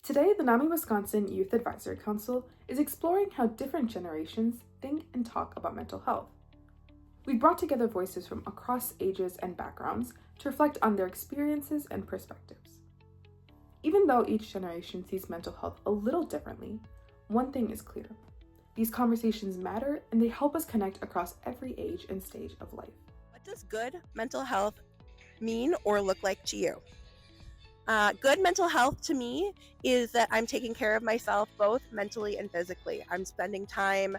Today, the NAMI Wisconsin Youth Advisory Council is exploring how different generations think and talk about mental health. We brought together voices from across ages and backgrounds to reflect on their experiences and perspectives. Even though each generation sees mental health a little differently, one thing is clear. These conversations matter and they help us connect across every age and stage of life. What does good mental health mean or look like to you? Good mental health to me is that I'm taking care of myself both mentally and physically. I'm spending time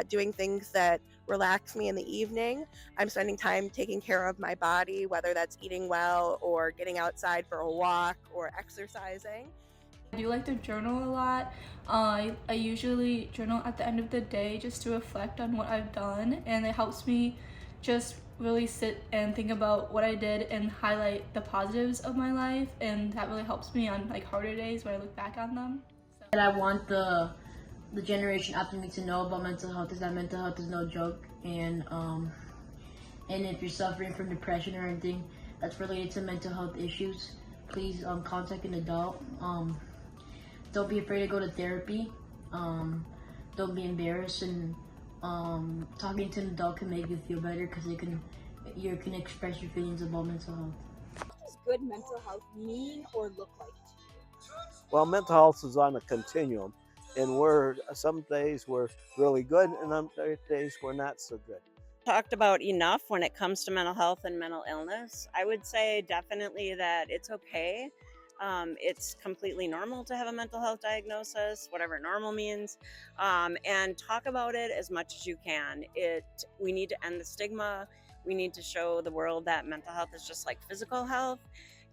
doing things that relax me in the evening. I'm spending time taking care of my body, whether that's eating well or getting outside for a walk or exercising. I do like to journal a lot. I usually journal at the end of the day just to reflect on what I've done, and it helps me just really sit and think about what I did and highlight the positives of my life, and that really helps me on like harder days when I look back on them. That I want the generation after me to know about mental health is that mental health is no joke, and if you're suffering from depression or anything that's related to mental health issues, please contact an adult. Don't be afraid to go to therapy. Don't be embarrassed, and talking to an adult can make you feel better because you can express your feelings about mental health. What does good mental health mean or look like to you? Well, mental health is on a continuum, and some days we're really good, and other days we're not so good. Talked about enough when it comes to mental health and mental illness. I would say definitely that it's okay. It's completely normal to have a mental health diagnosis, whatever normal means, and talk about it as much as you can. We need to end the stigma. We need to show the world that mental health is just like physical health,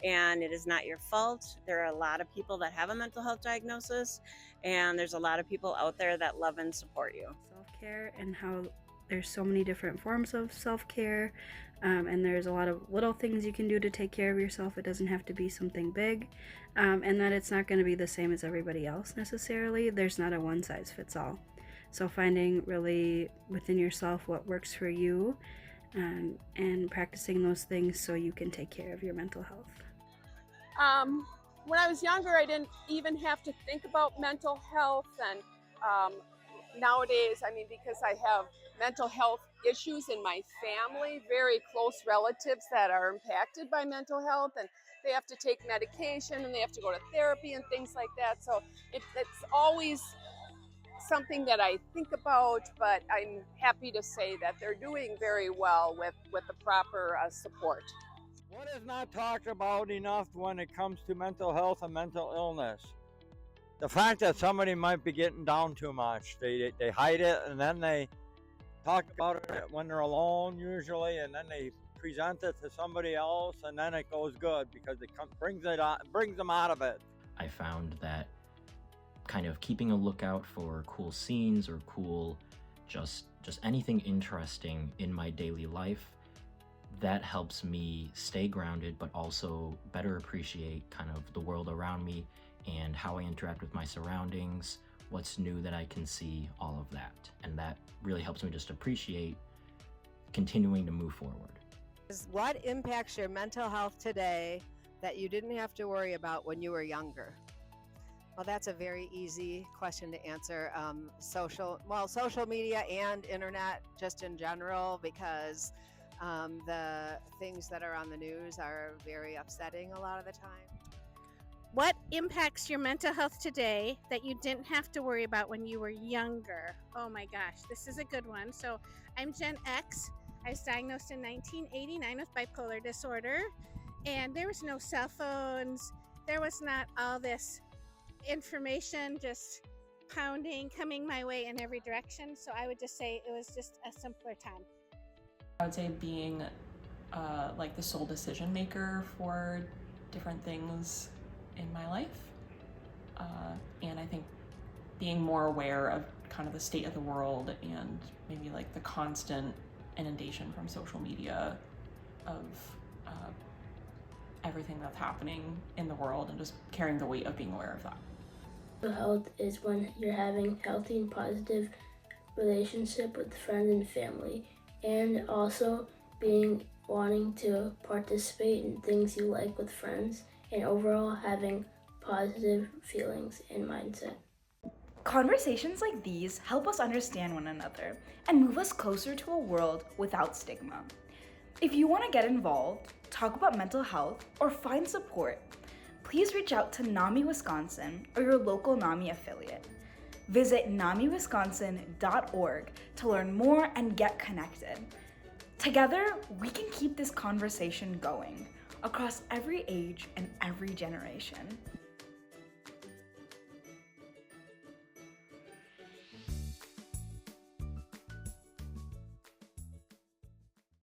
and it is not your fault. There are a lot of people that have a mental health diagnosis, and there's a lot of people out there that love and support you. Self-care and how there's so many different forms of self-care, and there's a lot of little things you can do to take care of yourself. It doesn't have to be something big, and that it's not going to be the same as everybody else necessarily. There's not a one size fits all. So finding really within yourself what works for you, and practicing those things so you can take care of your mental health. When I was younger, I didn't even have to think about mental health, and nowadays, because I have mental health issues in my family, very close relatives that are impacted by mental health, and they have to take medication and they have to go to therapy and things like that. So it's always something that I think about, but I'm happy to say that they're doing very well with the proper support. What is not talked about enough when it comes to mental health and mental illness? The fact that somebody might be getting down too much. They hide it, and then they talk about it when they're alone usually, and then they present it to somebody else, and then it goes good because it brings them out of it. I found that kind of keeping a lookout for cool scenes or cool just anything interesting in my daily life, that helps me stay grounded, but also better appreciate kind of the world around me and how I interact with my surroundings, what's new that I can see, all of that. And that really helps me just appreciate continuing to move forward. What impacts your mental health today that you didn't have to worry about when you were younger? Well, that's a very easy question to answer. Social media and internet just in general, because the things that are on the news are very upsetting a lot of the time. What impacts your mental health today that you didn't have to worry about when you were younger? Oh my gosh, this is a good one. So I'm Gen X. I was diagnosed in 1989 with bipolar disorder, and there was no cell phones. There was not all this information just pounding, coming my way in every direction. So I would just say it was just a simpler time. I would say being like the sole decision maker for different things in my life, and I think being more aware of kind of the state of the world and maybe like the constant inundation from social media of everything that's happening in the world, and just carrying the weight of being aware of that. Mental health is when you're having healthy and positive relationship with friends and family, and also wanting to participate in things you like with friends, and overall having positive feelings and mindset. Conversations like these help us understand one another and move us closer to a world without stigma. If you want to get involved, talk about mental health, or find support, please reach out to NAMI Wisconsin or your local NAMI affiliate. Visit namiwisconsin.org to learn more and get connected. Together, we can keep this conversation going across every age and every generation.